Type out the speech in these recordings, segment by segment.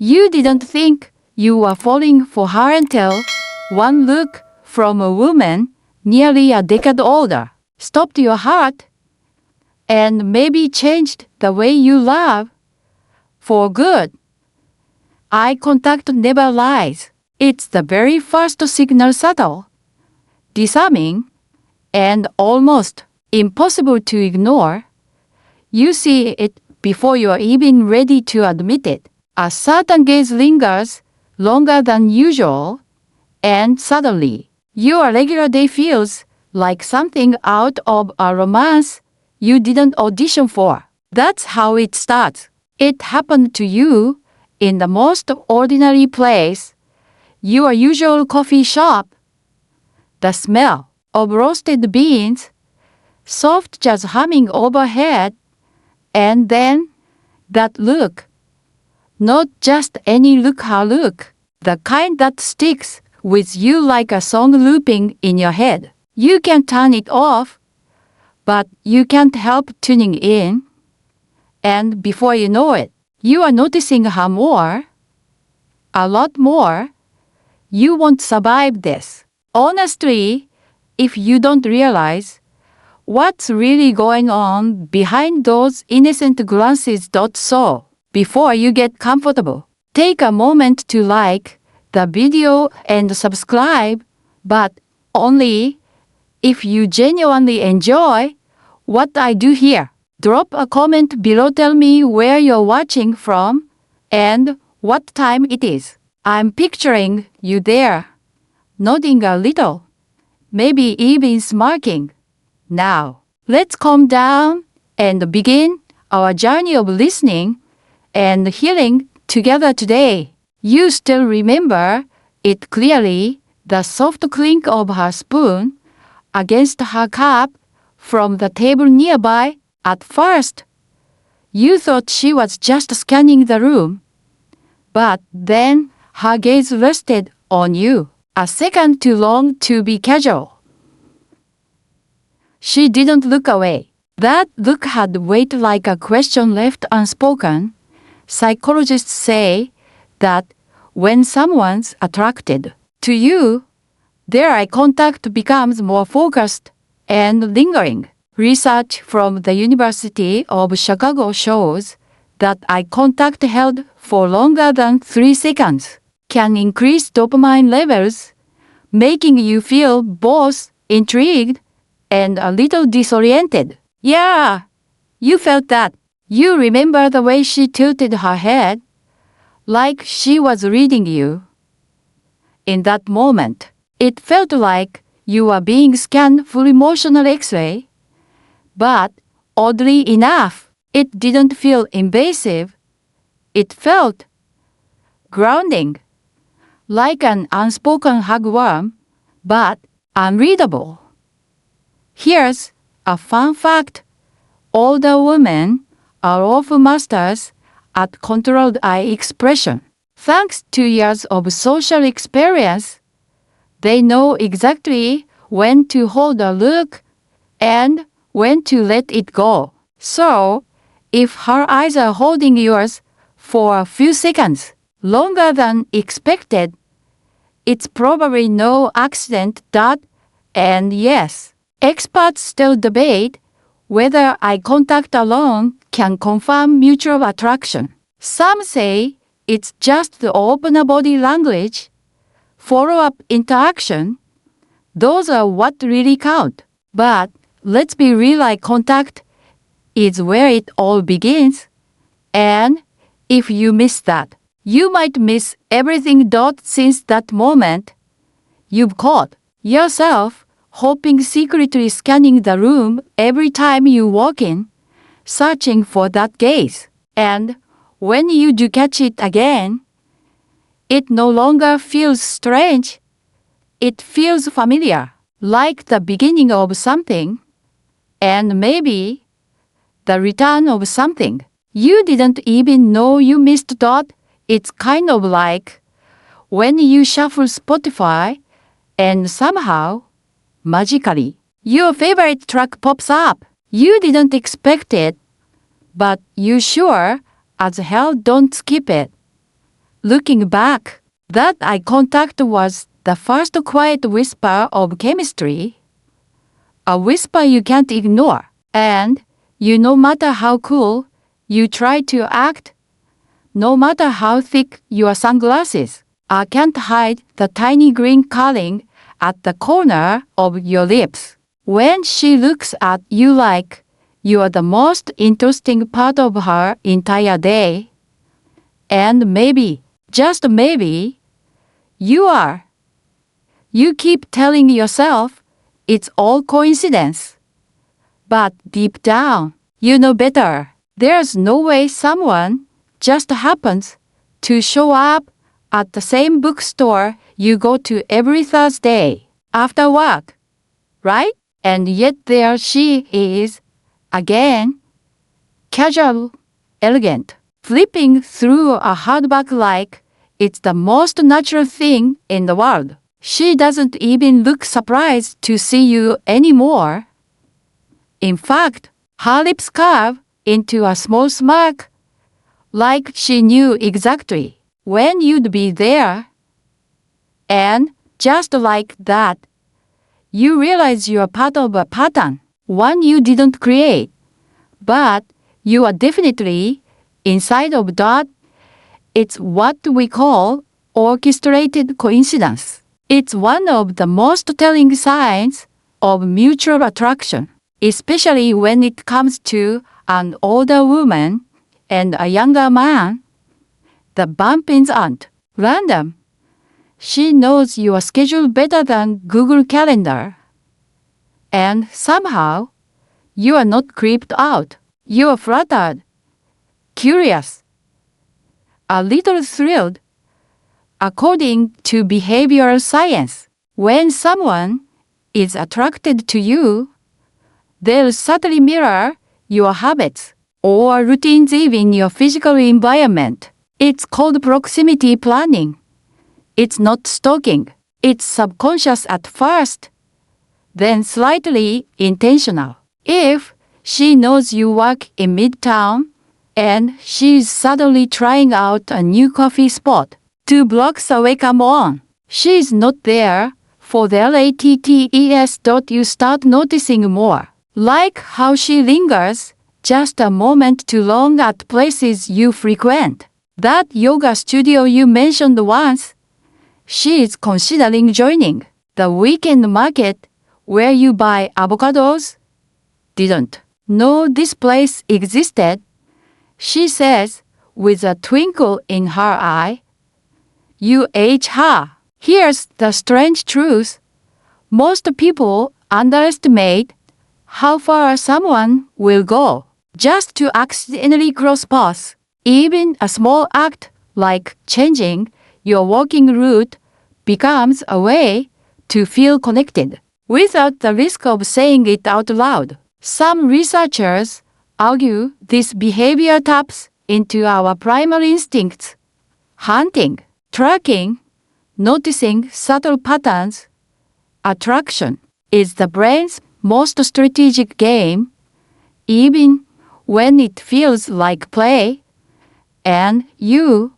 You didn't think you were falling for her until one look from a woman nearly a decade older stopped your heart and maybe changed the way you love for good. Eye contact never lies. It's the very first signal, subtle, disarming, and almost impossible to ignore. You see it before you are even ready to admit it. A certain gaze lingers longer than usual, and suddenly, your regular day feels like something out of a romance you didn't audition for. That's how it starts. It happened to you in the most ordinary place, your usual coffee shop. The smell of roasted beans, soft jazz humming overhead, and then that look. Not just any look, her look, the kind that sticks with you like a song looping in your head. You can turn it off, but you can't help tuning in. And before you know it, you are noticing her more, a lot more. You won't survive this. Honestly, if you don't realize what's really going on behind those innocent glances. So, before you get comfortable, take a moment to like the video and subscribe, but only if you genuinely enjoy what I do here. Drop a comment below, tell me where you're watching from and what time it is. I'm picturing you there, nodding a little, maybe even smirking. Now, let's calm down and begin our journey of listening and healing together today. You still remember it clearly, the soft clink of her spoon against her cup from the table nearby. At first, you thought she was just scanning the room, but then her gaze rested on you, a second too long to be casual. She didn't look away. That look had weight, like a question left unspoken. Psychologists say that when someone's attracted to you, their eye contact becomes more focused and lingering. Research from the University of Chicago shows that eye contact held for longer than 3 seconds can increase dopamine levels, making you feel both intrigued and a little disoriented. Yeah, you felt that. You remember the way she tilted her head, like she was reading you. In that moment, it felt like you were being scanned for emotional X-ray. But, oddly enough, it didn't feel invasive. It felt grounding, like an unspoken hugworm, but unreadable. Here's a fun fact. Older women are often masters at controlled eye expression. Thanks to years of social experience, they know exactly when to hold a look and when to let it go. So, if her eyes are holding yours for a few seconds longer than expected, it's probably no accident. And yes, experts still debate whether eye contact alone can confirm mutual attraction. Some say it's just the open body language, follow-up interaction. Those are what really count. But let's be real, eye contact is where it all begins. And if you miss that, you might miss everything. Since that moment, you've caught yourself hoping, secretly scanning the room every time you walk in, searching for that gaze. And when you do catch it again, it no longer feels strange. It feels familiar, like the beginning of something, and maybe the return of something you didn't even know you missed. It's kind of like when you shuffle Spotify and somehow, magically, your favorite track pops up. You didn't expect it, but you sure as hell don't skip it. Looking back, that eye contact was the first quiet whisper of chemistry. A whisper you can't ignore. And no matter how cool you try to act, no matter how thick your sunglasses, I can't hide the tiny green curling at the corner of your lips. When she looks at you like you are the most interesting part of her entire day, and maybe, just maybe, you are. You keep telling yourself it's all coincidence. But deep down, you know better. There's no way someone just happens to show up at the same bookstore you go to every Thursday after work, right? And yet there she is, again, casual, elegant, flipping through a hardback like it's the most natural thing in the world. She doesn't even look surprised to see you anymore. In fact, her lips curve into a small smirk, like she knew exactly when you'd be there. And just like that, you realize you're part of a pattern, one you didn't create, but you are definitely inside of that. It's what we call orchestrated coincidence. It's one of the most telling signs of mutual attraction, especially when it comes to an older woman and a younger man. The bump-ins aren't random. She knows your schedule better than Google Calendar. And somehow, you are not creeped out. You are flattered, curious, a little thrilled. According to behavioral science, when someone is attracted to you, they'll subtly mirror your habits or routines even your physical environment. It's called proximity planning. It's not stalking. It's subconscious at first, then slightly intentional. If she knows you work in Midtown and she's suddenly trying out a new coffee spot 2 blocks away, come on. She's not there for the LATTES. You start noticing more. Like how she lingers just a moment too long at places you frequent. That yoga studio you mentioned once, she is considering joining. The weekend market where you buy avocados? Didn't know this place existed, she says with a twinkle in her eye. You age her. Here's the strange truth. Most people underestimate how far someone will go just to accidentally cross paths. Even a small act like changing your walking route becomes a way to feel connected without the risk of saying it out loud. Some researchers argue this behavior taps into our primary instincts: hunting, tracking, noticing subtle patterns. Attraction is the brain's most strategic game, even when it feels like play, and you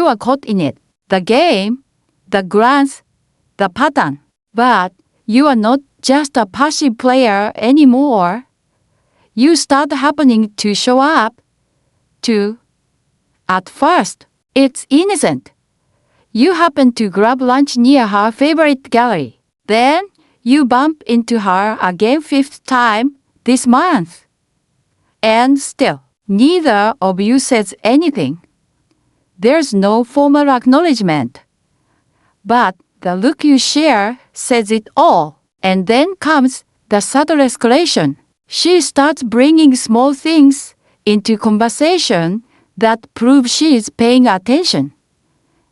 are caught in it. The game, the glance, the pattern. But you are not just a passive player anymore. You start happening to show up, too. At first, it's innocent. You happen to grab lunch near her favorite gallery. Then, you bump into her again 5th time this month. And still, neither of you says anything. There's no formal acknowledgement. But the look you share says it all. And then comes the subtle escalation. She starts bringing small things into conversation that prove she's paying attention.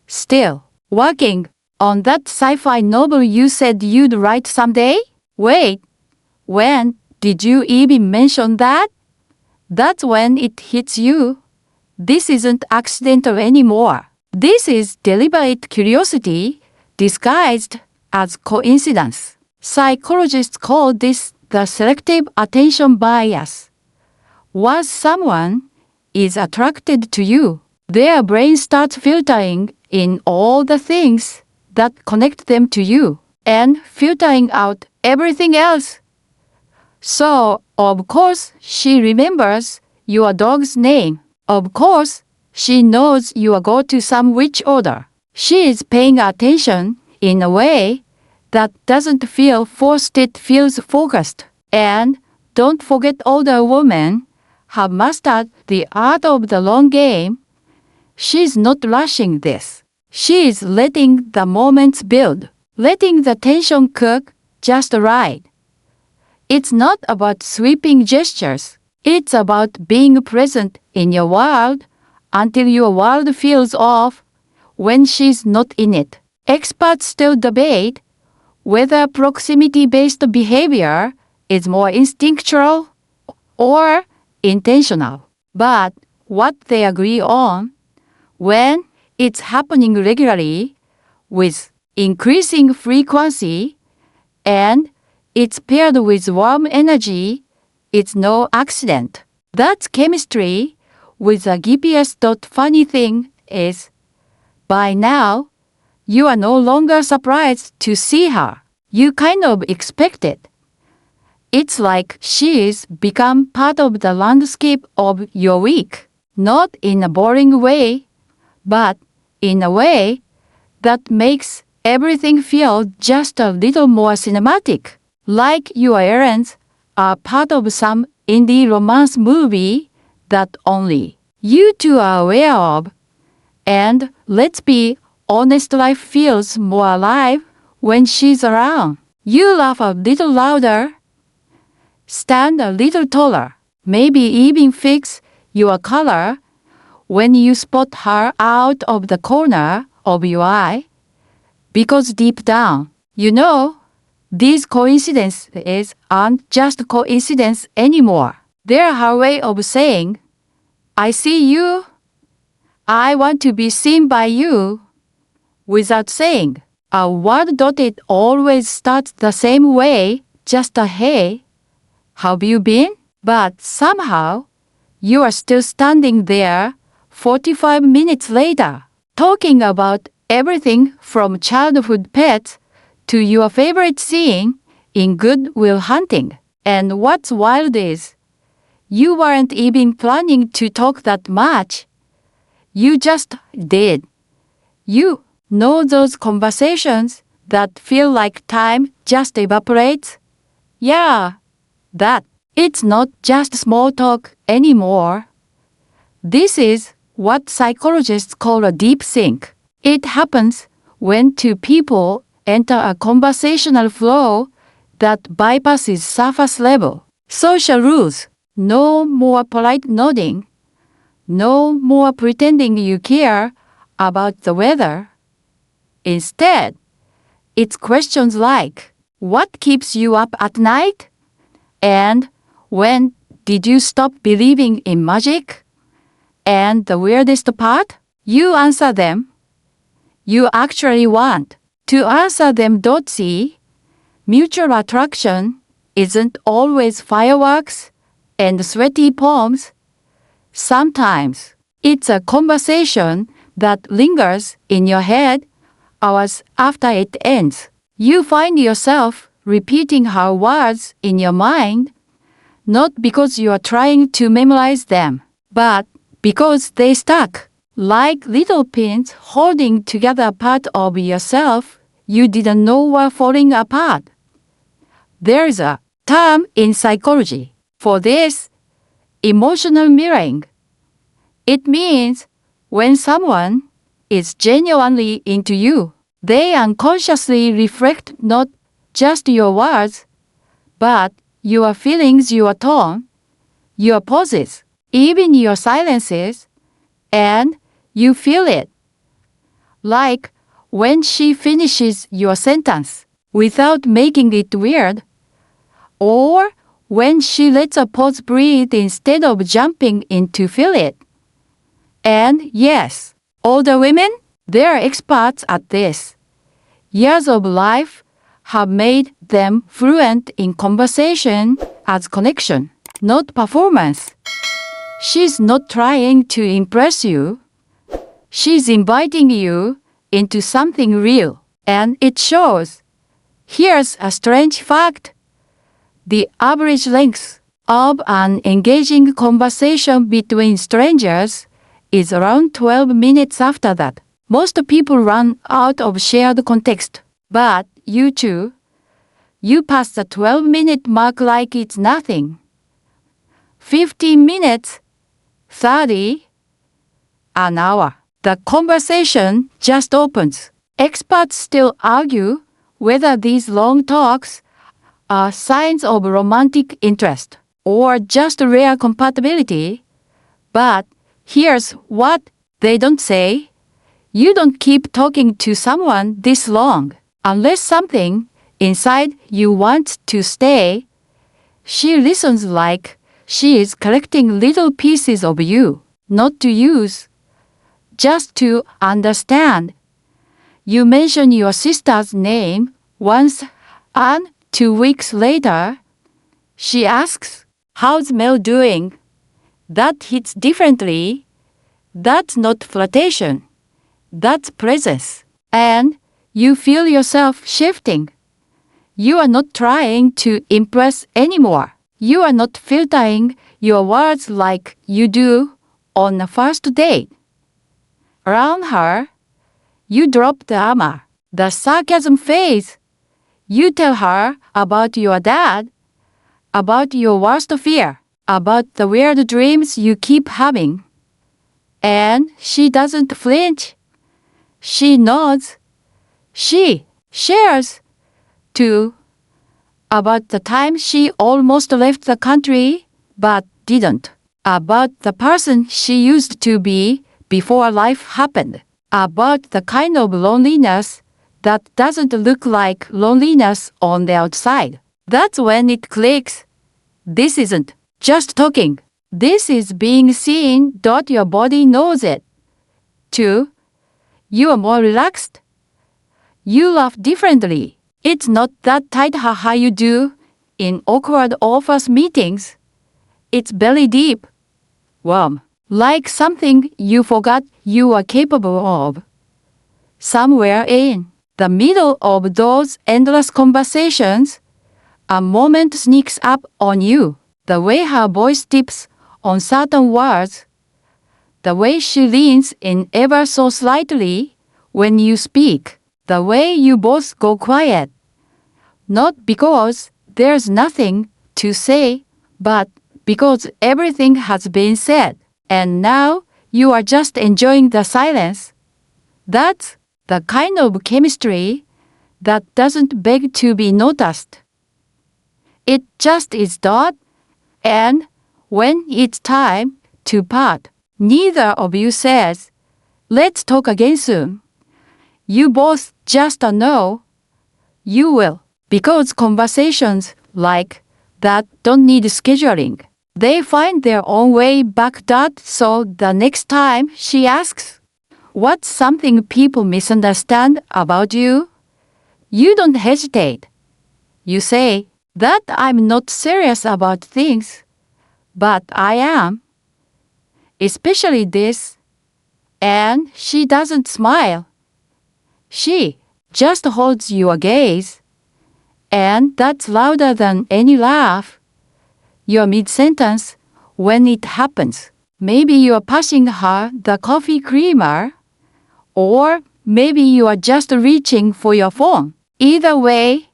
Still, working on that sci-fi novel you said you'd write someday? Wait, when did you even mention that? That's when it hits you. This isn't accidental anymore. This is deliberate curiosity disguised as coincidence. Psychologists call this the selective attention bias. Once someone is attracted to you, Their brain starts filtering in all the things that connect them to you and filtering out everything else. So, of course, she remembers your dog's name. Of course, she knows your go-to sandwich order. She is paying attention in a way that doesn't feel forced, it feels focused. And don't forget, older women have mastered the art of the long game. She's not rushing this. She is letting the moments build, letting the tension cook just right. It's not about sweeping gestures. It's about being present in your world until your world feels off when she's not in it. Experts still debate whether proximity-based behavior is more instinctual or intentional. But what they agree on, when it's happening regularly with increasing frequency and it's paired with warm energy, it's no accident. That's chemistry with a GPS. Funny thing is, by now, you are no longer surprised to see her. You kind of expect it. It's like she's become part of the landscape of your week. Not in a boring way, but in a way that makes everything feel just a little more cinematic. Like your errands are part of some indie romance movie that only you two are aware of. And let's be honest, life feels more alive when she's around. You laugh a little louder, stand a little taller, maybe even fix your color when you spot her out of the corner of your eye. Because deep down, you know, these coincidences aren't just coincidence anymore. They're her way of saying, I see you, I want to be seen by you, without saying a word. It always starts the same way, just a hey, have you been? But somehow, you are still standing there 45 minutes later, talking about everything from childhood pets to your favorite scene in Good Will Hunting. And what's wild is, you weren't even planning to talk that much. You just did. You know those conversations that feel like time just evaporates? Yeah, that. It's not just small talk anymore. This is what psychologists call a deep sync. It happens when two people enter a conversational flow that bypasses surface level social rules. No more polite nodding. No more pretending you care about the weather. Instead, it's questions like, what keeps you up at night? And when did you stop believing in magic? And the weirdest part? You answer them. You actually want to answer them. See, mutual attraction isn't always fireworks and sweaty palms. Sometimes it's a conversation that lingers in your head hours after it ends. You find yourself repeating her words in your mind, not because you are trying to memorize them, but because they stuck, like little pins holding together a part of yourself you didn't know were falling apart. There's a term in psychology for this: emotional mirroring. It means when someone is genuinely into you, they unconsciously reflect not just your words, but your feelings, your tone, your pauses, even your silences, and you feel it. Like when she finishes your sentence without making it weird, or when she lets a pause breathe instead of jumping in to fill it. And yes, older women, they're experts at this. Years of life have made them fluent in conversation as connection, not performance. She's not trying to impress you. She's inviting you into something real, and it shows. Here's a strange fact. The average length of an engaging conversation between strangers is around 12 minutes. After that, most people run out of shared context. But you two, you pass the 12-minute mark like it's nothing. 15 minutes, 30, an hour. The conversation just opens. Experts still argue whether these long talks are signs of romantic interest or just rare compatibility. But here's what they don't say. You don't keep talking to someone this long unless something inside you wants to stay. She listens like she is collecting little pieces of you, not to use, just to understand. You mention your sister's name once, and 2 weeks later, she asks, "How's Mel doing?" That hits differently. That's not flirtation. That's presence. And you feel yourself shifting. You are not trying to impress anymore. You are not filtering your words like you do on a first date. Around her, you drop the armor. The sarcasm fades. You tell her about your dad, about your worst fear, about the weird dreams you keep having. And she doesn't flinch. She nods. She shares, too, about the time she almost left the country but didn't, about the person she used to be before life happened, about the kind of loneliness that doesn't look like loneliness on the outside. That's when it clicks. This isn't just talking. This is being seen. Your body knows it. 2. You are more relaxed. You laugh differently. It's not that tight haha you do in awkward office meetings. It's belly deep, warm, like something you forgot you were capable of. Somewhere in the middle of those endless conversations, a moment sneaks up on you. The way her voice dips on certain words, the way she leans in ever so slightly when you speak, the way you both go quiet. Not because there's nothing to say, but because everything has been said, and now you are just enjoying the silence. That's the kind of chemistry that doesn't beg to be noticed. It just is dot, and when it's time to part, neither of you says, "Let's talk again soon." You both just know you will, because conversations like that don't need scheduling. They find their own way back. So the next time she asks, "What's something people misunderstand about you?" you don't hesitate. You say, "That I'm not serious about things, but I am. Especially this." And she doesn't smile. She just holds your gaze. And that's louder than any laugh. You're mid-sentence when it happens. Maybe you're passing her the coffee creamer, or maybe you are just reaching for your phone. Either way,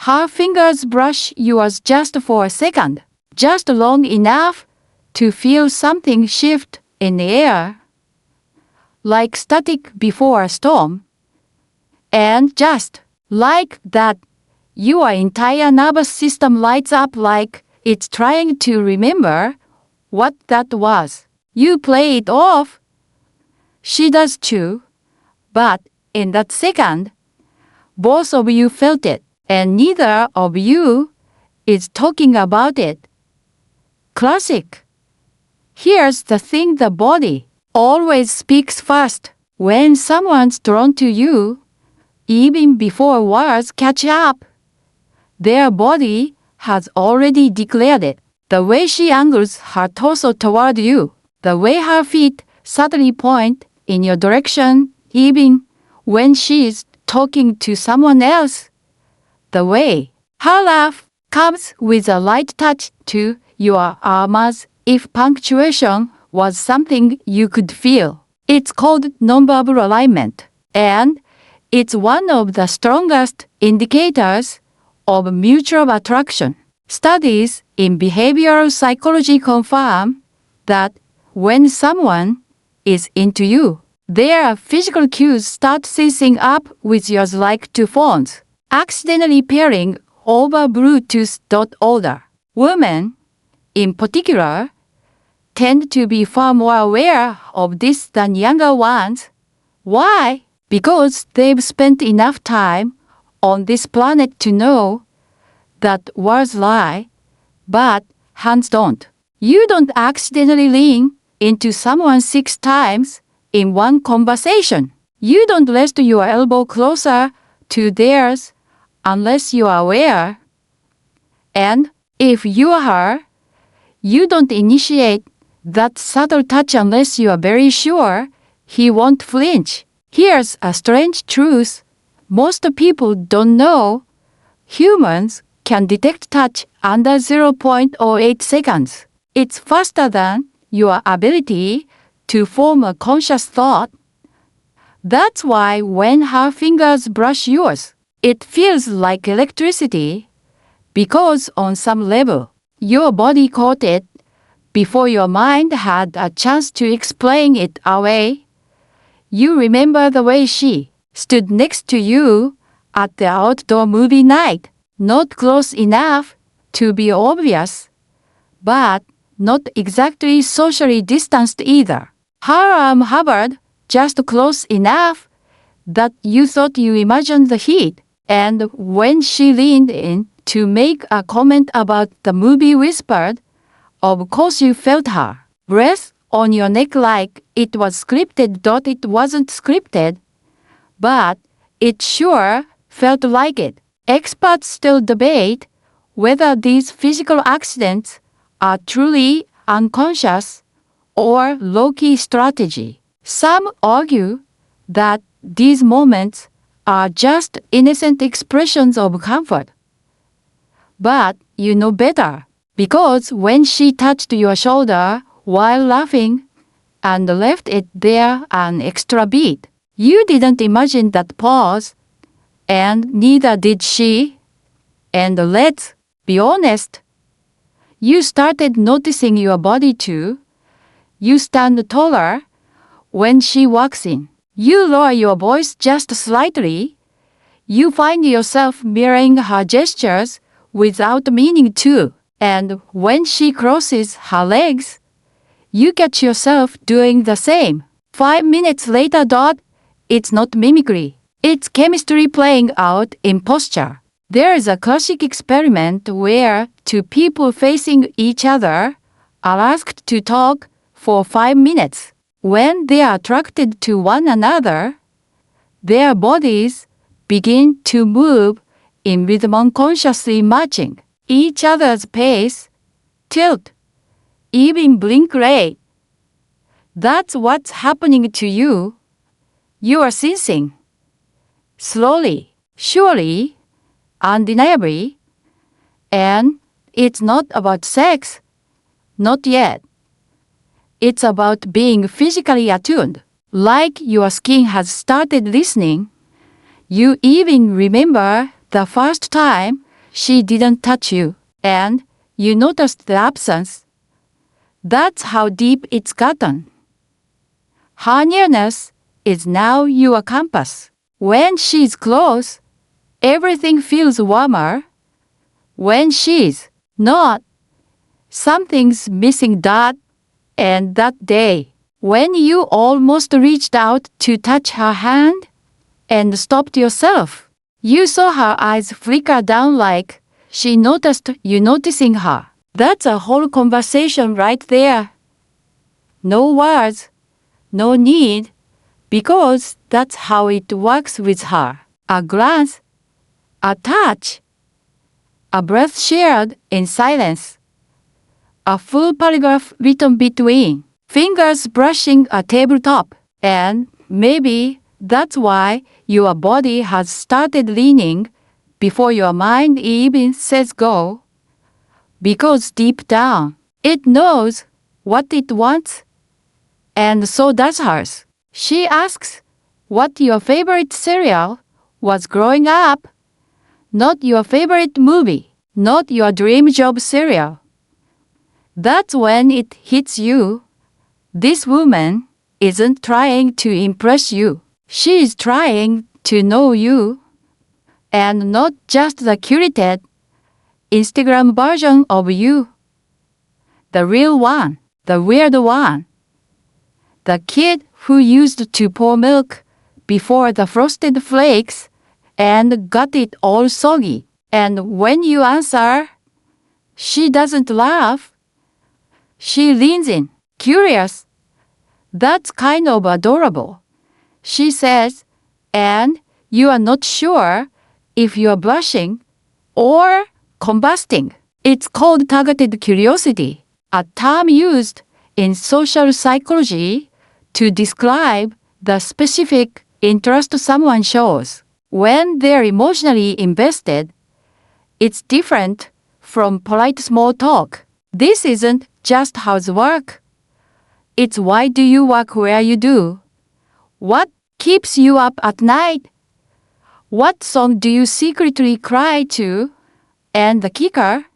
her fingers brush yours just for a second, just long enough to feel something shift in the air, like static before a storm. And just like that, your entire nervous system lights up like it's trying to remember what that was. You play it off. She does too. But in that second, both of you felt it, and neither of you is talking about it. Classic. Here's the thing: the body always speaks first. When someone's drawn to you, even before words catch up, their body has already declared it. The way she angles her torso toward you, the way her feet suddenly point in your direction, even when she is talking to someone else. The way her laugh comes with a light touch to your arm as if punctuation was something you could feel. It's called nonverbal alignment, and it's one of the strongest indicators of mutual attraction. Studies in behavioral psychology confirm that when someone is into you, their physical cues start syncing up with yours like two phones, accidentally pairing over Bluetooth. Older women, in particular, tend to be far more aware of this than younger ones. Why? Because they've spent enough time on this planet to know that words lie, but hands don't. You don't accidentally lean into someone 6 times in one conversation. You don't rest your elbow closer to theirs unless you are aware. And if you are her, you don't initiate that subtle touch unless you are very sure he won't flinch. Here's a strange truth most people don't know. Humans can detect touch under 0.08 seconds. It's faster than your ability to form a conscious thought. That's why when her fingers brush yours, it feels like electricity, because on some level, your body caught it before your mind had a chance to explain it away. You remember the way she stood next to you at the outdoor movie night, not close enough to be obvious, but not exactly socially distanced either. Her arm hovered just close enough that you thought you imagined the heat, and when she leaned in to make a comment about the movie, whispered, of course you felt her breath on your neck like it was scripted. It wasn't scripted, but it sure felt like it. Experts still debate whether these physical accidents are truly unconscious or low-key strategy. Some argue that these moments are just innocent expressions of comfort. But you know better, because when she touched your shoulder while laughing and left it there an extra beat, you didn't imagine that pause, and neither did she. And let's be honest, you started noticing your body too. You stand taller when she walks in. You lower your voice just slightly. You find yourself mirroring her gestures without meaning to. And when she crosses her legs, you catch yourself doing the same. 5 minutes later. It's not mimicry. It's chemistry playing out in posture. There is a classic experiment where two people facing each other are asked to talk for 5 minutes. When they are attracted to one another, their bodies begin to move in rhythm, unconsciously matching each other's pace, tilt, even blink rate. That's what's happening to you. You are sensing. Slowly, surely, undeniably. And it's not about sex. Not yet. It's about being physically attuned. Like your skin has started listening. You even remember the first time she didn't touch you, and you noticed the absence. That's how deep it's gotten. Her nearness is now your compass. When she's close, everything feels warmer. When she's not, something's missing. And that day, when you almost reached out to touch her hand and stopped yourself, you saw her eyes flicker down like she noticed you noticing her. That's a whole conversation right there. No words, no need, because that's how it works with her. A glance, a touch, a breath shared in silence, a full paragraph written between, fingers brushing a tabletop. And maybe that's why your body has started leaning before your mind even says go. Because deep down, it knows what it wants, and so does hers. She asks what your favorite cereal was growing up, not your favorite movie, not your dream job cereal. That's when it hits you. This woman isn't trying to impress you. She is trying to know you, and not just the curated Instagram version of you. The real one, the weird one. The kid who used to pour milk before the frosted flakes and got it all soggy. And when you answer, she doesn't laugh. She leans in, curious. That's kind of adorable, she says, and you are not sure if you are blushing or combusting. It's called targeted curiosity, a term used in social psychology to describe the specific interest someone shows. When they're emotionally invested, it's different from polite small talk. This isn't just housework. It's why do you work where you do? What keeps you up at night? What song do you secretly cry to? And the kicker?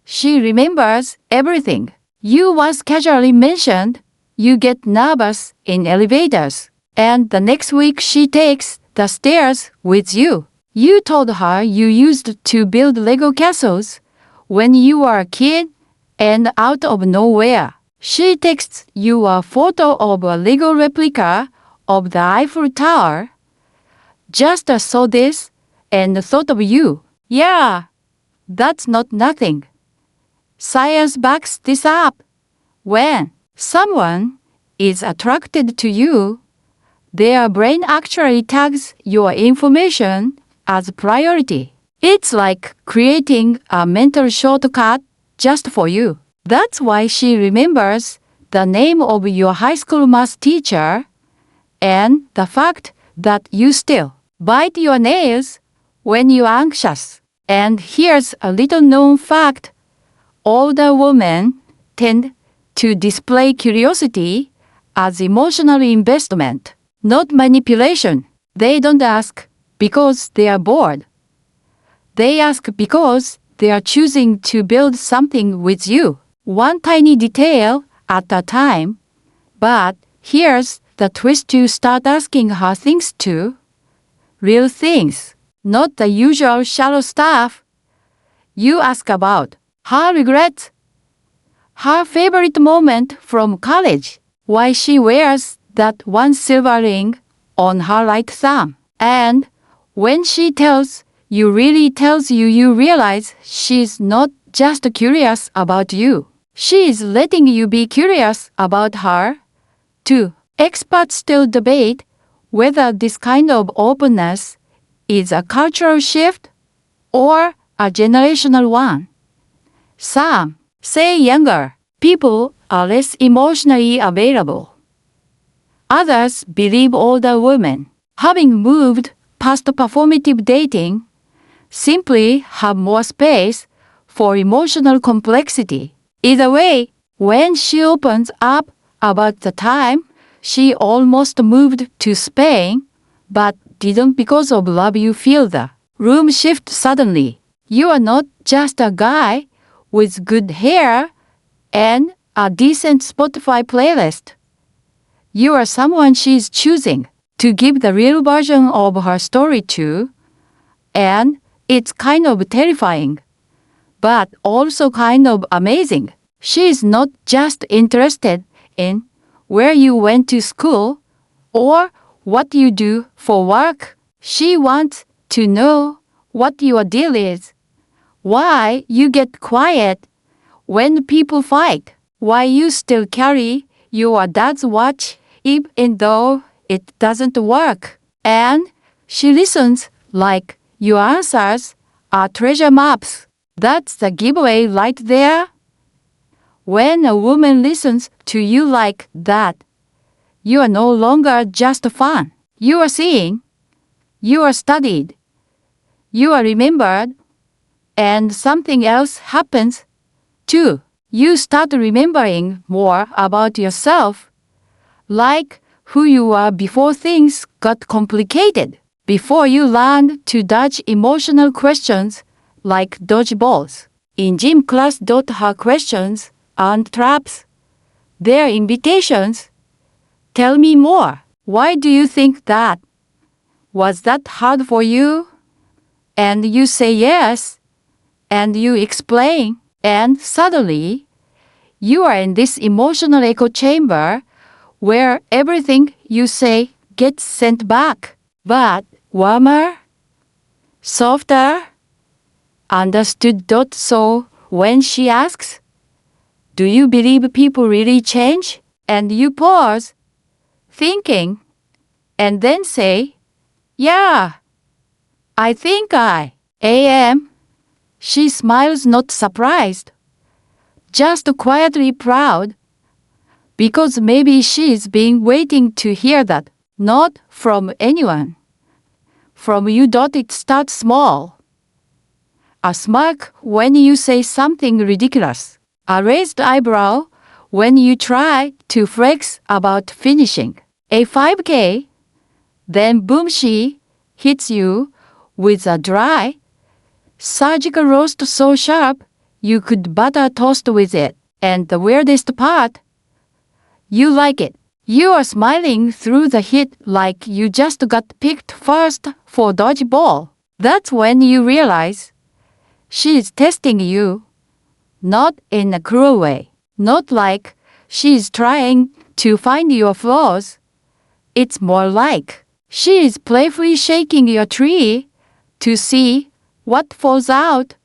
She remembers everything. You once casually mentioned you get nervous in elevators, and the next week she takes the stairs with you. You told her you used to build Lego castles when you were a kid, and out of nowhere, she texts you a photo of a Lego replica of the Eiffel Tower. Just saw this and thought of you. Yeah, that's not nothing. Science backs this up. When someone is attracted to you, their brain actually tags your information as priority. It's like creating a mental shortcut just for you. That's why she remembers the name of your high school math teacher and the fact that you still bite your nails when you're anxious. And here's a little known fact. Older women tend to display curiosity as emotional investment, not manipulation. They don't ask because they are bored. They ask because they are choosing to build something with you, one tiny detail at a time. But here's the twist: you start asking her things too. Real things, not the usual shallow stuff. You ask about her regrets, her favorite moment from college, why she wears that one silver ring on her right thumb. And when she tells you, really tells you, you realize she's not just curious about you. She is letting you be curious about her, too. Experts still debate whether this kind of openness is a cultural shift or a generational one. Some say younger people are less emotionally available. Others believe older women, having moved past performative dating, simply have more space for emotional complexity. Either way, when she opens up about the time she almost moved to Spain, but didn't because of love, you feel the room shift suddenly. You are not just a guy with good hair and a decent Spotify playlist. You are someone she's choosing to give the real version of her story to, and it's kind of terrifying, but also kind of amazing. She is not just interested in where you went to school or what you do for work. She wants to know what your deal is, why you get quiet when people fight, why you still carry your dad's watch even though it doesn't work. And she listens like your answers are treasure maps. That's the giveaway right there. When a woman listens to you like that, You are no longer just fun. You are seen. You are studied. You are remembered. And something else happens, too. You start remembering more about yourself, like who you were before things got complicated, before you learned to dodge emotional questions like dodgeballs. In gym class, her questions aren't traps. They're invitations. Tell me more. Why do you think that? Was that hard for you? And you say yes, and you explain, and suddenly, you are in this emotional echo chamber where everything you say gets sent back, but warmer, softer, understood. So when she asks, do you believe people really change? And you pause, thinking, and then say, yeah, I think I am. She smiles, not surprised, just quietly proud, because maybe she's been waiting to hear that, not from anyone. From you. It starts small. A smirk when you say something ridiculous. A raised eyebrow when you try to flex about finishing a 5K. Then boom, she hits you with a dry, surgical roast so sharp you could butter toast with it. And the weirdest part, you like it. You are smiling through the heat like you just got picked first for dodgeball. That's when you realize she is testing you, not in a cruel way, not like she is trying to find your flaws. It's more like she is playfully shaking your tree to see what falls out.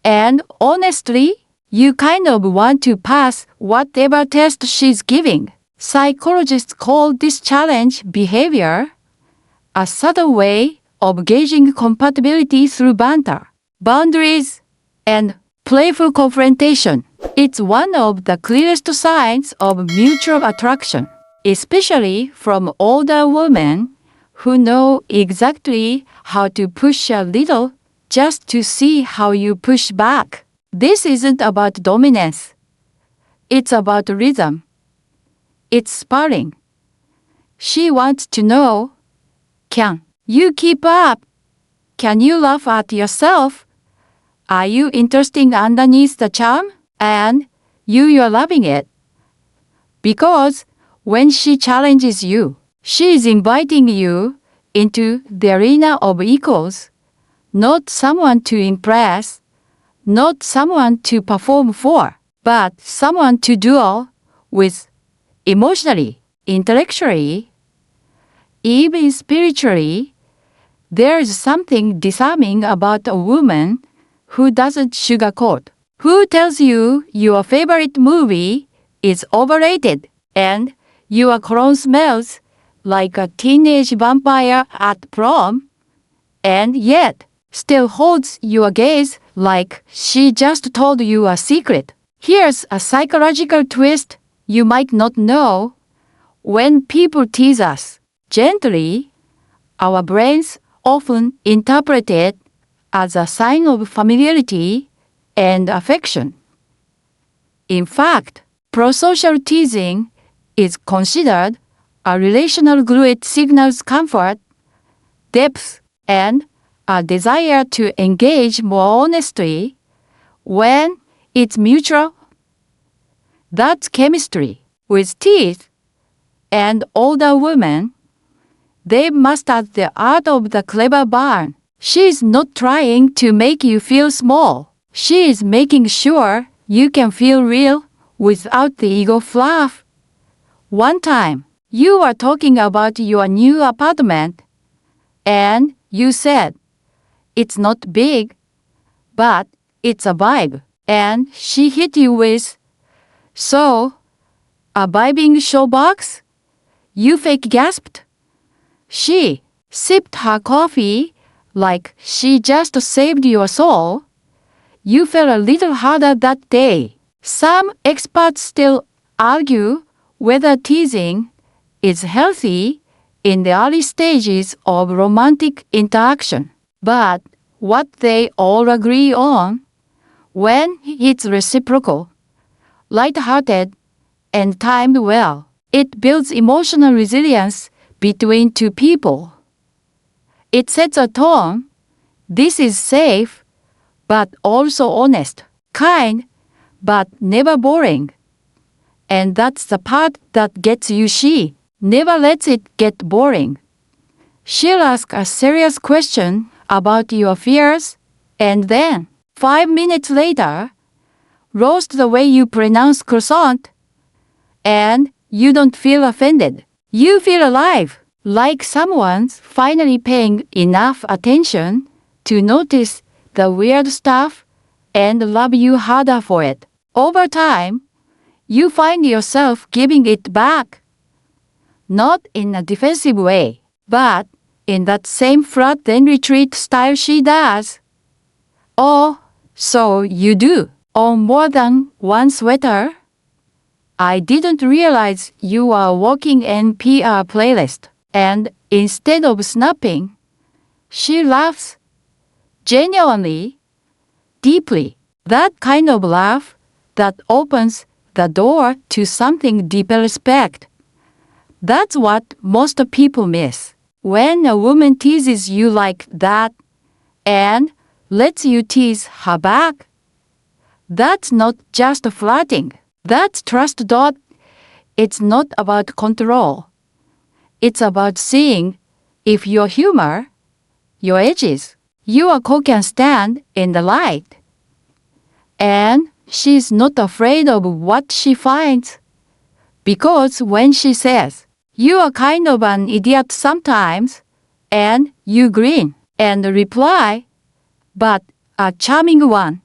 And honestly, you kind of want to pass whatever test she's giving. Psychologists call this challenge behavior, a subtle way of gauging compatibility through banter, boundaries, and playful confrontation. It's one of the clearest signs of mutual attraction, especially from older women who know exactly how to push a little just to see how you push back. This isn't about dominance. It's about rhythm. It's sparring. She wants to know, can you keep up? Can you laugh at yourself? Are you interesting underneath the charm? And you're loving it. Because when she challenges you, she is inviting you into the arena of equals, not someone to impress, not someone to perform for, but someone to duel with emotionally, intellectually, even spiritually. There's something disarming about a woman who doesn't sugarcoat, who tells you your favorite movie is overrated and your cologne smells like a teenage vampire at prom, and yet still holds your gaze like she just told you a secret. Here's a psychological twist you might not know. When people tease us gently, our brains often interpret it as a sign of familiarity and affection. In fact, prosocial teasing is considered a relational glue. It signals comfort, depth, and a desire to engage more honestly when it's mutual. That's chemistry. With teeth and older women, they've mastered the art of the clever burn. She's not trying to make you feel small. She is making sure you can feel real without the ego fluff. One time, you were talking about your new apartment, and you said, it's not big, but it's a vibe. And she hit you with, so, a vibing showbox? You fake gasped. She sipped her coffee like she just saved your soul. You felt a little harder that day. Some experts still argue whether teasing is healthy in the early stages of romantic interaction. But what they all agree on, when it's reciprocal, light-hearted, and timed well, it builds emotional resilience between two people. It sets a tone. This is safe, but also honest, kind, but never boring. And that's the part that gets you. She never lets it get boring. She'll ask a serious question about your fears, and then, 5 minutes later, roast the way you pronounce croissant, and you don't feel offended. You feel alive, like someone's finally paying enough attention to notice the weird stuff and love you harder for it. Over time, you find yourself giving it back. Not in a defensive way, but in that same flat then retreat style she does. Oh, so you do own more than one sweater? I didn't realize you were walking NPR playlist. And instead of snapping, she laughs. Genuinely, deeply. That kind of laugh that opens the door to something deeper respect. That's what most people miss. When a woman teases you like that and lets you tease her back, that's not just flirting. That's trust. It's not about control. It's about seeing if your humor, your edges, your co can stand in the light. And she's not afraid of what she finds. Because when she says, "You are kind of an idiot sometimes," and you grin and reply, "But a charming one,"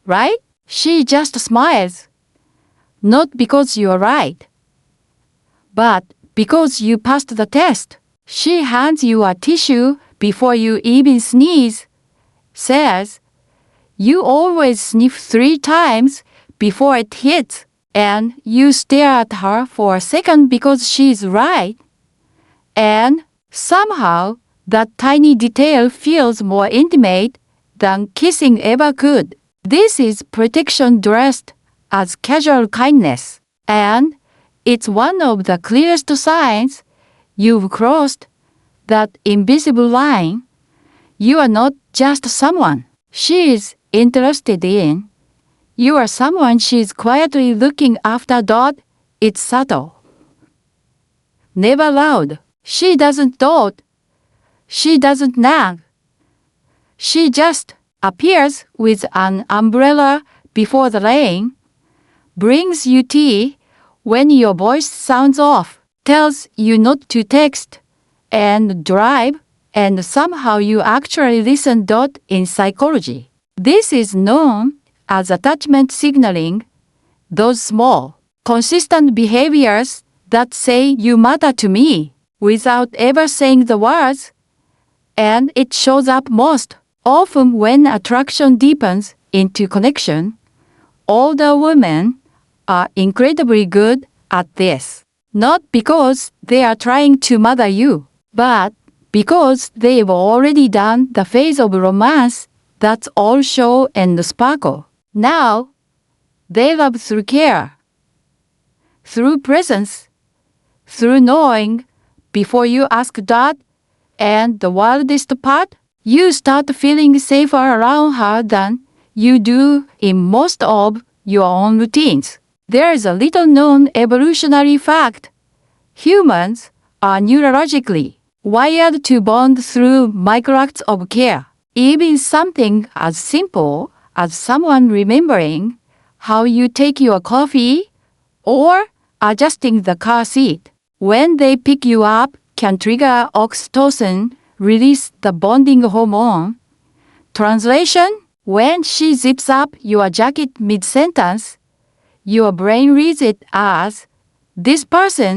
right? She just smiles. Not because you're right, but because you passed the test. She hands you a tissue before you even sneeze, says, "You always sniff 3 times before it hits," and you stare at her for a second because she's right. And somehow, that tiny detail feels more intimate than kissing ever could. This is protection dressed as casual kindness, and it's one of the clearest signs you've crossed that invisible line. You are not just someone she is interested in. You are someone she's quietly looking after. It's subtle. Never loud. She doesn't dote. She doesn't nag. She just appears with an umbrella before the rain, brings you tea when your voice sounds off, tells you not to text and drive, and somehow you actually listen. In psychology, this is known as attachment signaling, those small, consistent behaviors that say "you matter to me" without ever saying the words. And it shows up most often when attraction deepens into connection. Older women are incredibly good at this, not because they are trying to mother you, but because they've already done the phase of romance that's all show and sparkle. Now, they love through care, through presence, through knowing before you ask. And the wildest part, you start feeling safer around her than you do in most of your own routines. There is a little known evolutionary fact. Humans are neurologically wired to bond through microacts of care. Even something as simple as someone remembering how you take your coffee or adjusting the car seat when they pick you up can trigger oxytocin, release the bonding hormone. Translation: when she zips up your jacket mid-sentence, your brain reads it as, "This person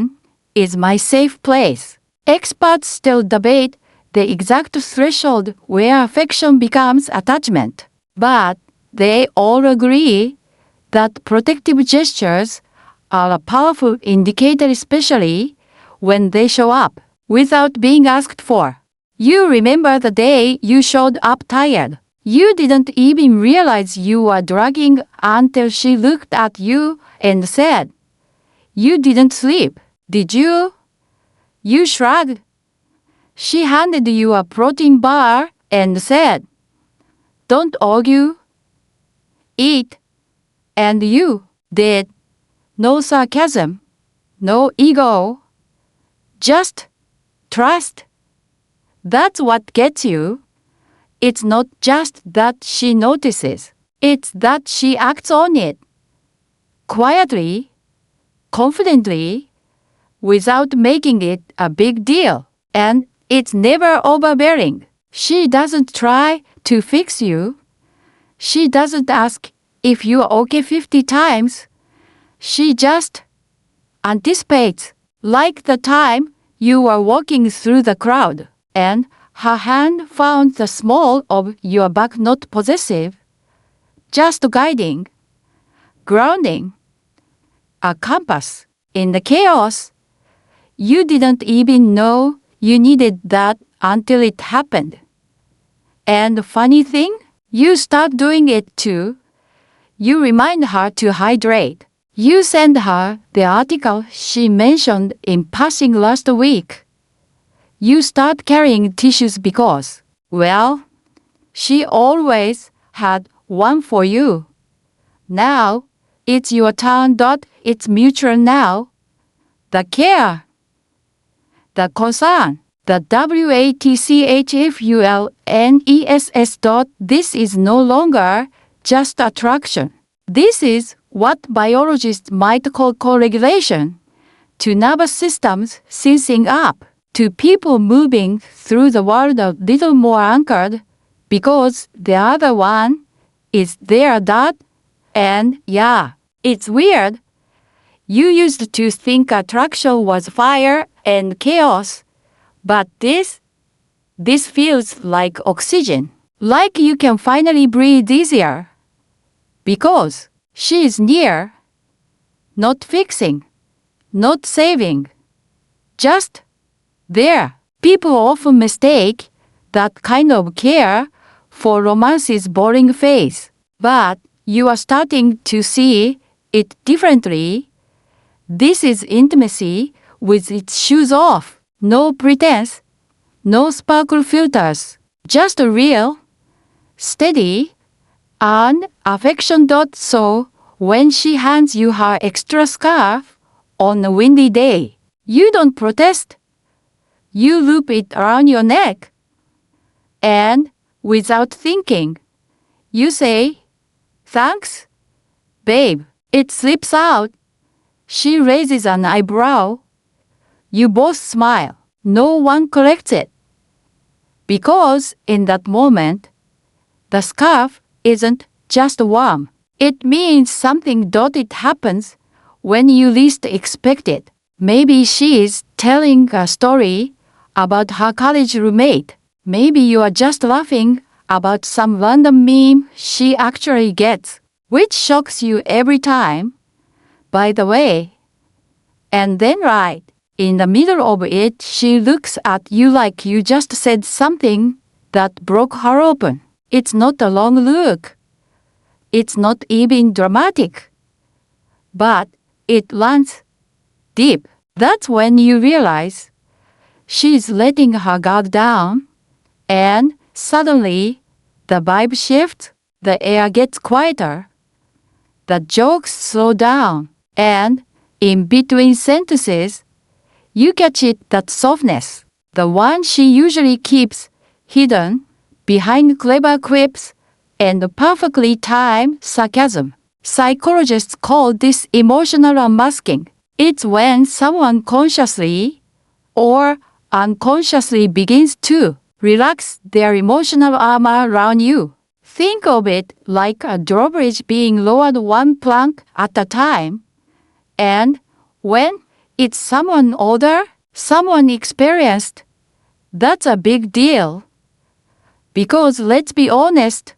is my safe place." Experts still debate the exact threshold where affection becomes attachment, but they all agree that protective gestures are a powerful indicator, especially when they show up, without being asked for. You remember the day you showed up tired. You didn't even realize you were dragging until she looked at you and said, "You didn't sleep, did you?" You shrugged. She handed you a protein bar and said, "Don't argue. Eat." And you did. No sarcasm, no ego, just trust. That's what gets you. It's not just that she notices. It's that she acts on it. Quietly, confidently, without making it a big deal. And it's never overbearing. She doesn't try to fix you. She doesn't ask if you're okay 50 times. She just anticipates, like the time you were walking through the crowd, and her hand found the small of your back, not possessive, just guiding, grounding, a compass in the chaos. You didn't even know you needed that until it happened. And the funny thing, you start doing it too. You remind her to hydrate. You send her the article she mentioned in passing last week. You start carrying tissues because, well, she always had one for you. Now, it's your turn. It's mutual now. The care, the concern, the WATCHFULNESS. This is no longer just attraction. This is what biologists might call co-regulation, to nervous systems sensing up, to people moving through the world a little more anchored, because the other one is there. And yeah, it's weird. You used to think attraction was fire and chaos, but this feels like oxygen, like you can finally breathe easier. Because she is near, not fixing, not saving, just there. People often mistake that kind of care for romance's boring phase, but you are starting to see it differently. This is intimacy with its shoes off, no pretense, no sparkle filters, just a real, steady, and affection. So when she hands you her extra scarf on a windy day, you don't protest. You loop it around your neck. And without thinking, you say, "Thanks, babe." It slips out. She raises an eyebrow. You both smile. No one corrects it. Because in that moment, the scarf isn't just warm. It means something. It happens when you least expect it. Maybe she is telling a story about her college roommate. Maybe you are just laughing about some random meme she actually gets, which shocks you every time, by the way. And then right in the middle of it, she looks at you like you just said something that broke her open. It's not a long look. It's not even dramatic. But it lands deep. That's when you realize she's letting her guard down, and suddenly the vibe shifts, the air gets quieter, the jokes slow down, and in between sentences, you catch it, that softness, the one she usually keeps hidden behind clever quips and perfectly timed sarcasm. Psychologists call this emotional unmasking. It's when someone consciously or unconsciously begins to relax their emotional armor around you. Think of it like a drawbridge being lowered one plank at a time. And when it's someone older, someone experienced, that's a big deal. Because let's be honest,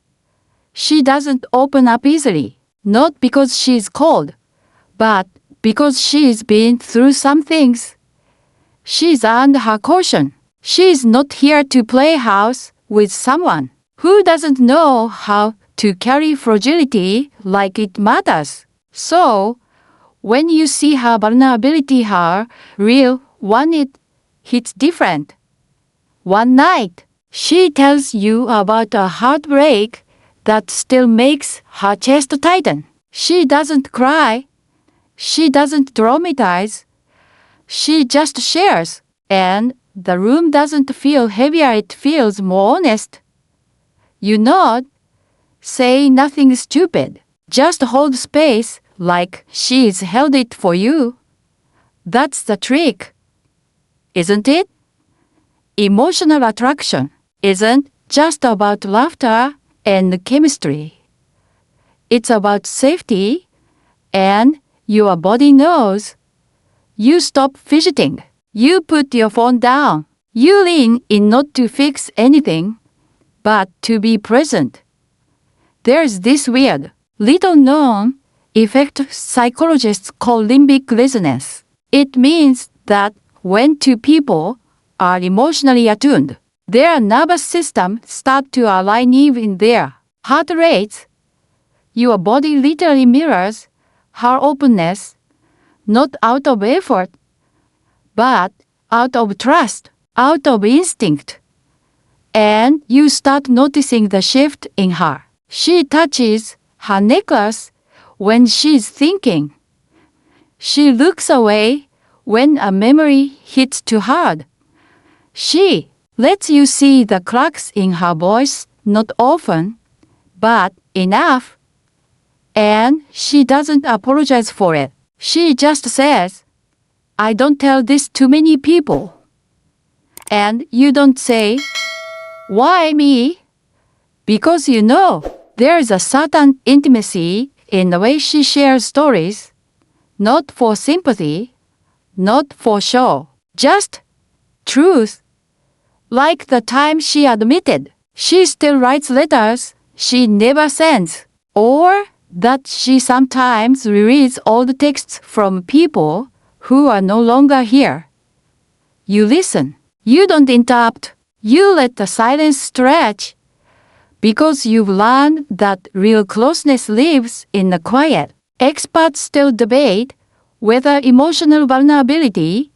she doesn't open up easily. Not because she's cold, but because she's been through some things. She's earned her caution. She's not here to play house with someone who doesn't know how to carry fragility like it matters. So, when you see her vulnerability, her real one, it hits different. One night, she tells you about a heartbreak that still makes her chest tighten. She doesn't cry. She doesn't dramatize. She just shares. And the room doesn't feel heavier, it feels more honest. You nod, say nothing stupid. Just hold space like she's held it for you. That's the trick, isn't it? Emotional attraction isn't just about laughter and chemistry. It's about safety, and your body knows. You stop fidgeting. You put your phone down. You lean in not to fix anything, but to be present. There's this weird, little-known effect psychologists call limbic resonance. It means that when two people are emotionally attuned, their nervous system starts to align even their heart rates. Your body literally mirrors her openness, not out of effort, but out of trust, out of instinct. And you start noticing the shift in her. She touches her necklace when she's thinking. She looks away when a memory hits too hard. She lets you see the cracks in her voice, not often, but enough. And she doesn't apologize for it. She just says, I don't tell this to many people. And you don't say, why me? Because you know there's a certain intimacy in the way she shares stories, not for sympathy, not for show, just truth. Like the time she admitted she still writes letters she never sends, or that she sometimes rereads old texts from people who are no longer here. You listen. You don't interrupt. You let the silence stretch, because you've learned that real closeness lives in the quiet. Experts still debate whether emotional vulnerability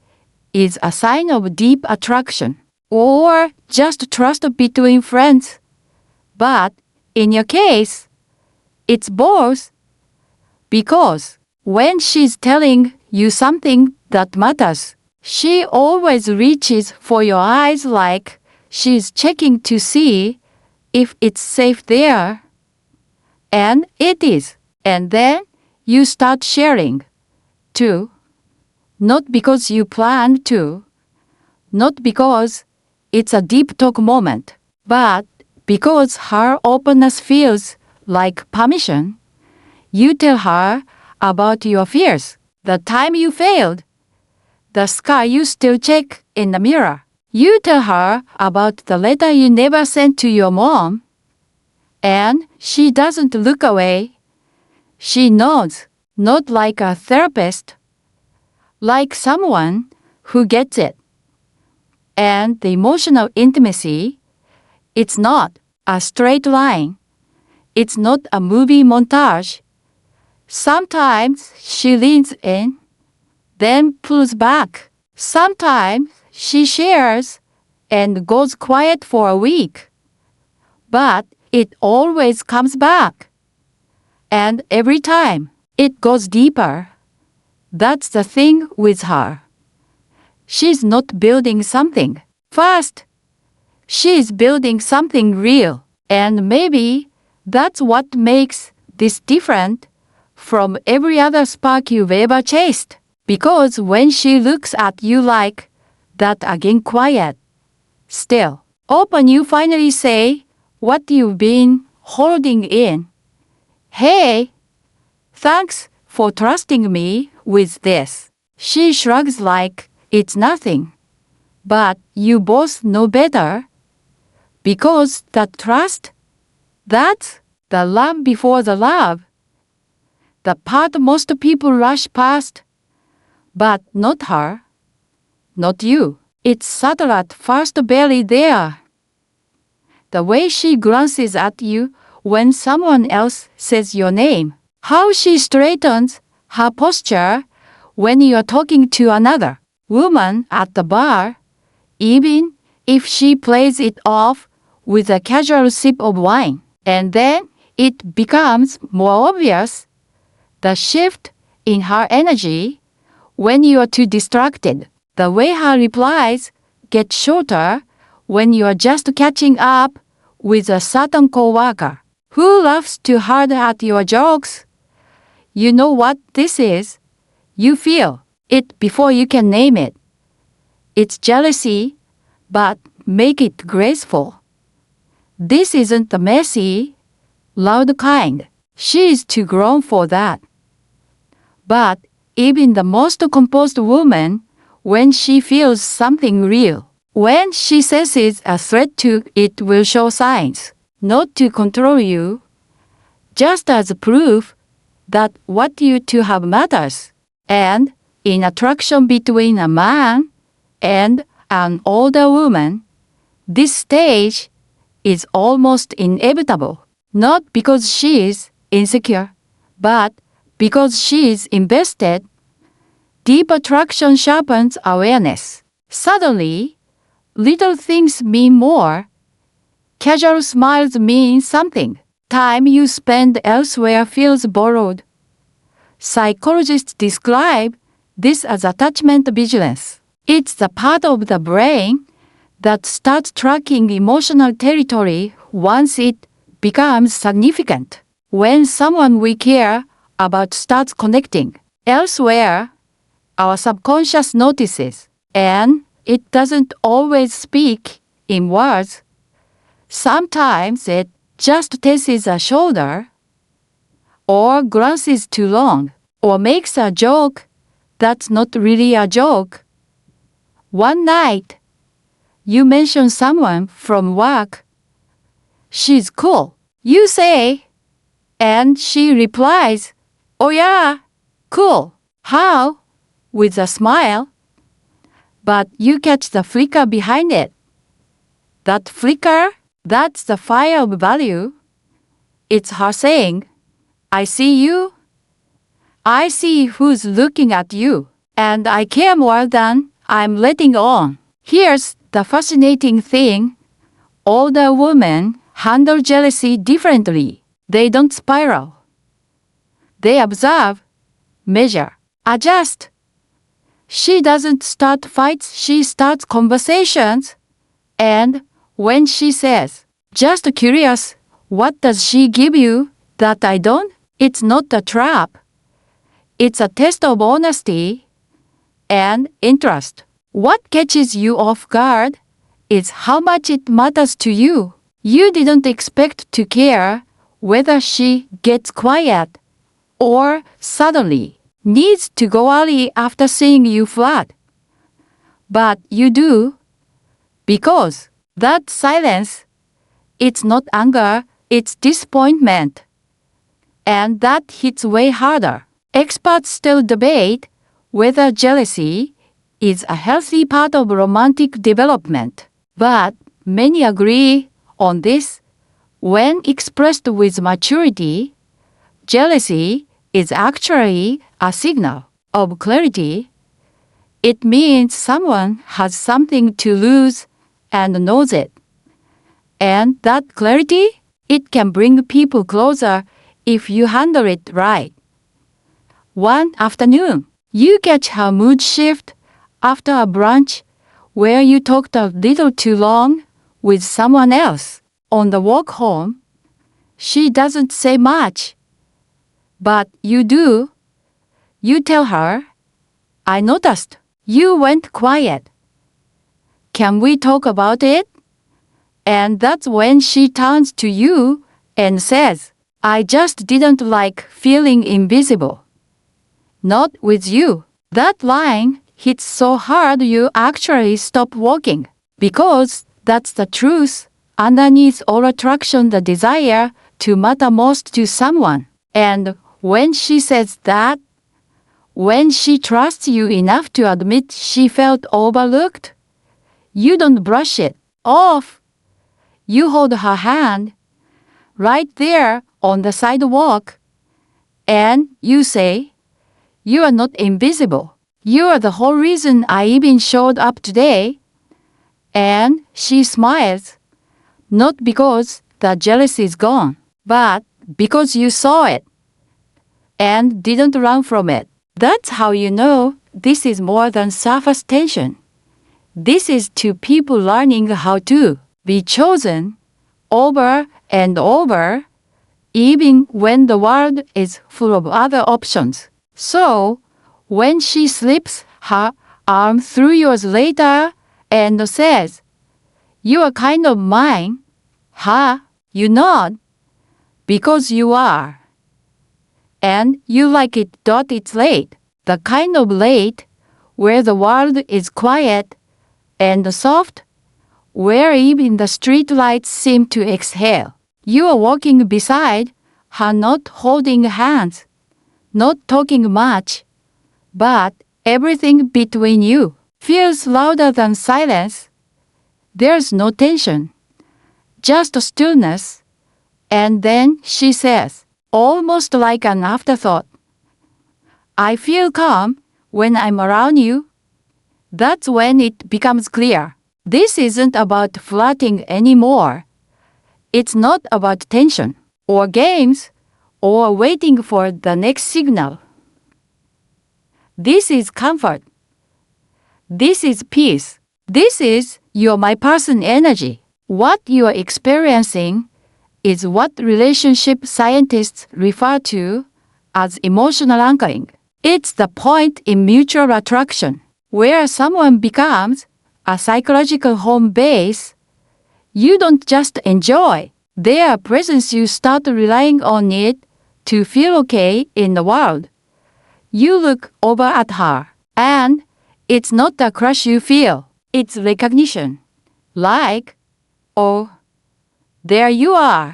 is a sign of deep attraction or just trust between friends. But in your case, it's both. Because when she's telling you something that matters, she always reaches for your eyes like she's checking to see if it's safe there. And it is. And then you start sharing, too. Not because you planned to, not because it's a deep talk moment, but because her openness feels like permission. You tell her about your fears, the time you failed, the scar you still check in the mirror. You tell her about the letter you never sent to your mom, and she doesn't look away. She nods, not like a therapist, like someone who gets it. And the emotional intimacy, it's not a straight line. It's not a movie montage. Sometimes she leans in, then pulls back. Sometimes she shares and goes quiet for a week. But it always comes back. And every time, it goes deeper. That's the thing with her. She's not building something fast. She's building something real. And maybe that's what makes this different from every other spark you've ever chased. Because when she looks at you like that, again quiet, still, open, you finally say what you've been holding in. Hey, thanks for trusting me with this. She shrugs like it's nothing. But you both know better. Because that trust, that's the love before the love. The part most people rush past, but not her. not you. It's subtle at first, barely there. The way she glances at you when someone else says your name. How she straightens her posture when you're talking to another woman at the bar, even if she plays it off with a casual sip of wine. And then it becomes more obvious, the shift in her energy when you are too distracted. The way her replies get shorter when you are just catching up with a certain coworker who laughs too hard at your jokes. You know what this is. You feel it before you can name it. It's jealousy, but make it graceful. This isn't the messy, loud kind. She is too grown for that. But even the most composed woman, when she feels something real, when she senses a threat to it, will show signs, not to control you, just as proof that what you two have matters. And in attraction between a man and an older woman, this stage is almost inevitable, not because she is insecure, but because she is invested. Deep attraction sharpens awareness. Suddenly, little things mean more. Casual smiles mean something. Time you spend elsewhere feels borrowed. Psychologists describe this as attachment vigilance. It's the part of the brain that starts tracking emotional territory once it becomes significant. When someone we care about starts connecting elsewhere, our subconscious notices, and it doesn't always speak in words. Sometimes it just tenses a shoulder, or glances too long, or makes a joke that's not really a joke. One night, you mention someone from work. She's cool, you say, and she replies, "Oh yeah, cool. How?" with a smile. But you catch the flicker behind it. That flicker, that's the fire of value. It's her saying, "I see you. I see who's looking at you, and I care more than I'm letting on." Here's the fascinating thing. Older women handle jealousy differently. They don't spiral. They observe, measure, adjust. She doesn't start fights, she starts conversations. And when she says, "Just curious, what does she give you that I don't?" it's not a trap. It's a test of honesty and interest. What catches you off guard is how much it matters to you. You didn't expect to care whether she gets quiet or suddenly needs to go early after seeing you flat. But you do, because that silence, it's not anger, it's disappointment. And that hits way harder. Experts still debate whether jealousy is a healthy part of romantic development. But many agree on this. When expressed with maturity, jealousy is actually a signal of clarity. It means someone has something to lose and knows it. And that clarity, it can bring people closer if you handle it right. One afternoon, you catch her mood shift after a brunch where you talked a little too long with someone else. On the walk home, she doesn't say much, but you do. You tell her, "I noticed you went quiet. Can we talk about it?" And that's when she turns to you and says, "I just didn't like feeling invisible." Not with you. That line hits so hard you actually stop walking. Because that's the truth. Underneath all attraction, the desire to matter most to someone. And when she says that, when she trusts you enough to admit she felt overlooked, you don't brush it off. You hold her hand right there on the sidewalk, and you say, "You are not invisible. You are the whole reason I even showed up today." And she smiles, not because the jealousy is gone, but because you saw it and didn't run from it. That's how you know this is more than surface tension. This is two people learning how to be chosen over and over, even when the world is full of other options. So, when she slips her arm through yours later and says, "You are kind of mine," you nod, because you are. And you like it. It's late. The kind of late where the world is quiet and soft, where even the street lights seem to exhale. You are walking beside her, not holding hands, not talking much, but everything between you feels louder than silence. There's no tension, just stillness. And then she says, almost like an afterthought, "I feel calm when I'm around you." That's when it becomes clear. This isn't about flirting anymore. It's not about tension or games or waiting for the next signal. This is comfort. This is peace. This is your my person energy. What you are experiencing is what relationship scientists refer to as emotional anchoring. It's the point in mutual attraction where someone becomes a psychological home base. You don't just enjoy their presence, you start relying on it to feel okay in the world. You look over at her, and it's not the crush you feel, it's recognition. Like, "Oh, there you are.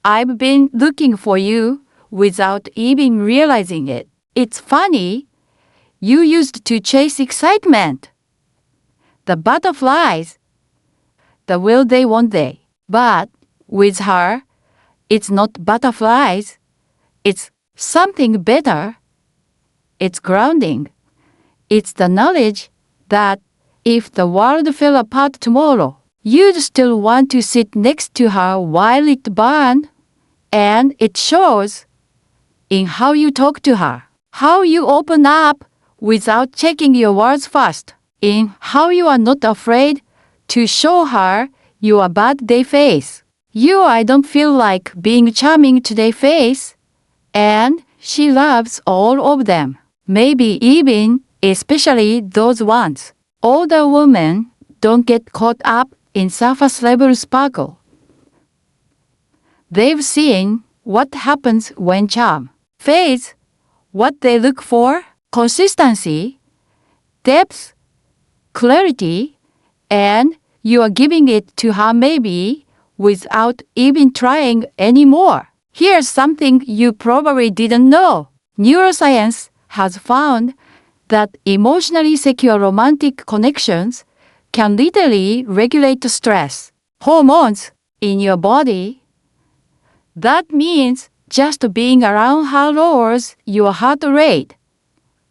I've been looking for you," without even realizing it. It's funny, you used to chase excitement. The butterflies, the will they, won't they. But with her, it's not butterflies. It's something better. It's grounding. It's the knowledge that if the world fell apart tomorrow, you'd still want to sit next to her while it burned. And it shows in how you talk to her, how you open up without checking your words first, in how you are not afraid to show her your bad day face. "I don't feel like being charming today" face. And she loves all of them. Maybe even, especially those ones. Older women don't get caught up in surface level sparkle. They've seen what happens when charm fades, what they look for: consistency, depth, clarity, and you are giving it to her maybe without even trying anymore. Here's something you probably didn't know. Neuroscience has found that emotionally secure romantic connections can literally regulate stress hormones in your body. That means just being around her lowers your heart rate,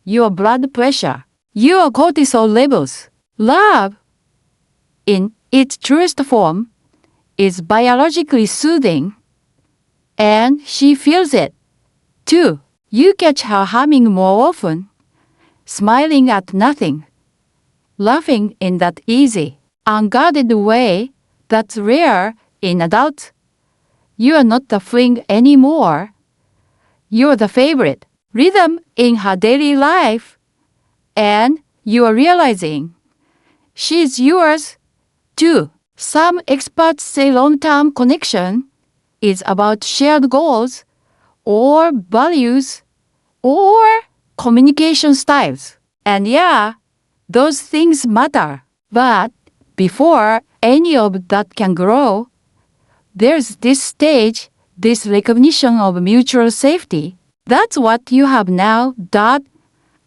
your blood pressure, your cortisol levels. Love, in its truest form, is biologically soothing, and she feels it, too. You catch her humming more often, smiling at nothing, laughing in that easy, unguarded way that's rare in adults. You are not the fling anymore. You're the favorite rhythm in her daily life, and you are realizing she's yours, too. Some experts say long-term connection is about shared goals or values or communication styles. And yeah, those things matter. But before any of that can grow, there's this stage, this recognition of mutual safety. That's what you have now.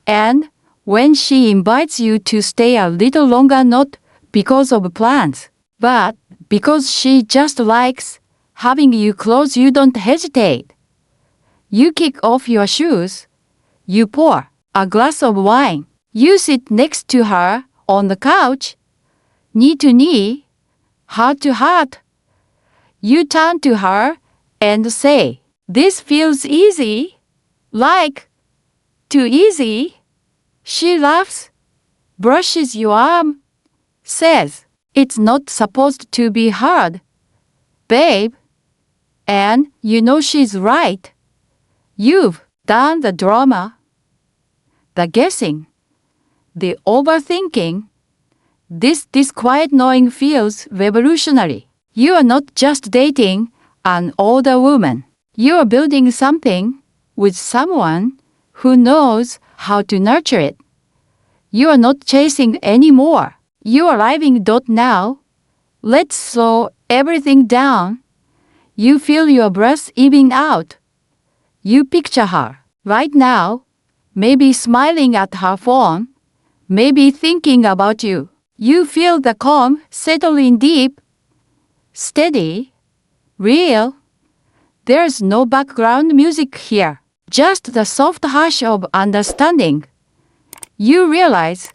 And when she invites you to stay a little longer, not because of plans, but because she just likes having you close, you don't hesitate. You kick off your shoes. You pour a glass of wine. You sit next to her on the couch, knee to knee, heart to heart. You turn to her and say, "This feels easy." Like, "Too easy?" She laughs, brushes your arm, says, "It's not supposed to be hard, babe." And you know she's right. You've done the drama, the guessing, the overthinking. This disquiet knowing feels revolutionary. You are not just dating an older woman. You are building something with someone who knows how to nurture it. You are not chasing anymore. You are living. Now, let's slow everything down. You feel your breath even out. You picture her right now, maybe smiling at her phone, maybe thinking about you. You feel the calm settle in, deep, steady, real. There's no background music here, just the soft hush of understanding. You realize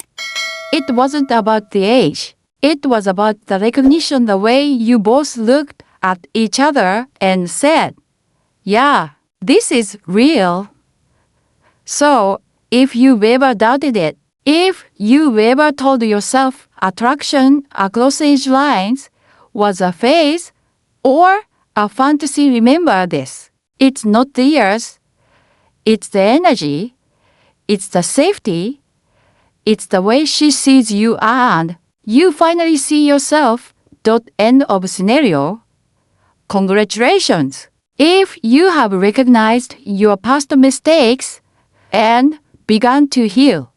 it wasn't about the age. It was about the recognition, the way you both looked at each other and said, "Yeah, this is real." So, if you've ever doubted it, if you've ever told yourself attraction across age lines was a phase or a fantasy, remember this. It's not the years. It's the energy. It's the safety. It's the way she sees you, and you finally see yourself. End of scenario. Congratulations! If you have recognized your past mistakes and begun to heal.